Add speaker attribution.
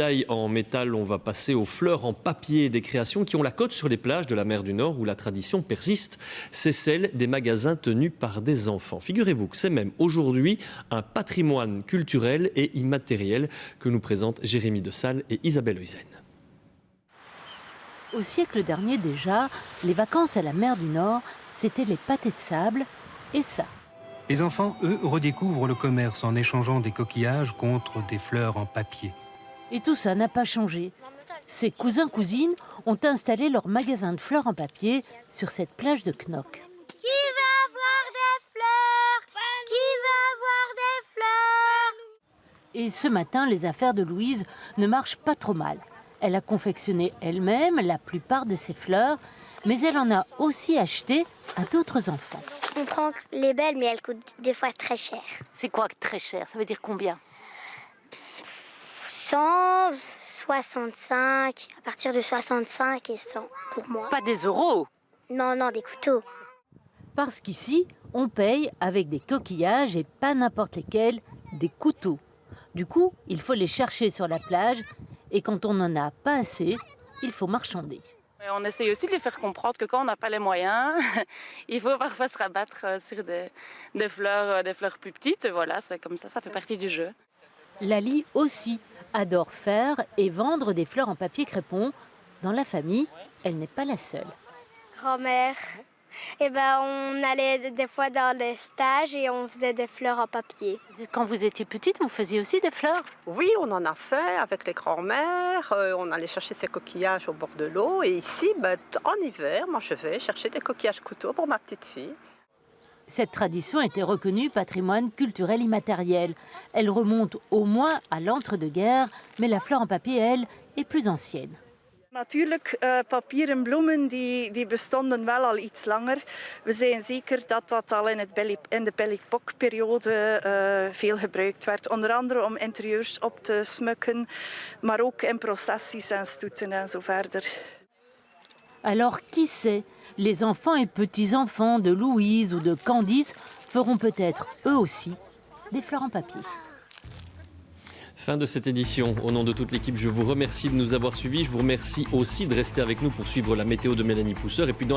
Speaker 1: Taille en métal, on va passer aux fleurs en papier, des créations qui ont la cote sur les plages de la mer du Nord où la tradition persiste. C'est celle des magasins tenus par des enfants. Figurez-vous que c'est même aujourd'hui un patrimoine culturel et immatériel que nous présentent Jérémy de Salle et Isabelle Heusen.
Speaker 2: Au siècle dernier déjà, les vacances à la mer du Nord, c'était les pâtés de sable et ça.
Speaker 3: Les enfants, eux, redécouvrent le commerce en échangeant des coquillages contre des fleurs en papier.
Speaker 2: Et tout ça n'a pas changé. Ces cousins-cousines ont installé leur magasin de fleurs en papier sur cette plage de Knock.
Speaker 4: Qui va avoir des fleurs? Qui va avoir des fleurs?
Speaker 2: Et ce matin, les affaires de Louise ne marchent pas trop mal. Elle a confectionné elle-même la plupart de ses fleurs, mais elle en a aussi acheté à d'autres enfants.
Speaker 4: On prend les belles, mais elles coûtent des fois très cher.
Speaker 2: C'est quoi très cher? Ça veut dire combien?
Speaker 4: 165, à partir de 65 et 100 pour moi.
Speaker 2: Pas des euros!
Speaker 4: Non, des couteaux.
Speaker 2: Parce qu'ici, on paye avec des coquillages et pas n'importe lesquels, des couteaux. Du coup, il faut les chercher sur la plage et quand on n'en a pas assez, il faut marchander.
Speaker 5: On essaye aussi de les faire comprendre que quand on n'a pas les moyens, il faut parfois se rabattre sur des fleurs plus petites. Voilà, c'est comme ça fait partie du jeu.
Speaker 2: Lali aussi adore faire et vendre des fleurs en papier crépon. Dans la famille, elle n'est pas la seule.
Speaker 4: Grand-mère, on allait des fois dans les stages et on faisait des fleurs en papier.
Speaker 2: Quand vous étiez petite, vous faisiez aussi des fleurs?
Speaker 6: Oui, on en a fait avec les grands-mères. On allait chercher ces coquillages au bord de l'eau. Et ici, en hiver, moi je vais chercher des coquillages couteaux pour ma petite fille.
Speaker 2: Cette tradition était reconnue patrimoine culturel immatériel. Elle remonte au moins à l'entre-deux-guerres, mais la fleur en papier, elle, est plus ancienne.
Speaker 7: Natuurlijk, papier en bloemen die bestonden wel al iets langer. We zijn zeker dat dat al in de Belle Époque-periode veel gebruikt werd. Onder andere om interieurs op te smukken, maar ook in processies en stoeten en zo verder.
Speaker 2: Alors qui sait, les enfants et petits-enfants de Louise ou de Candice feront peut-être eux aussi des fleurs en papier.
Speaker 1: Fin de cette édition. Au nom de toute l'équipe, je vous remercie de nous avoir suivis. Je vous remercie aussi de rester avec nous pour suivre la météo de Mélanie Pousseur. Et puis dans la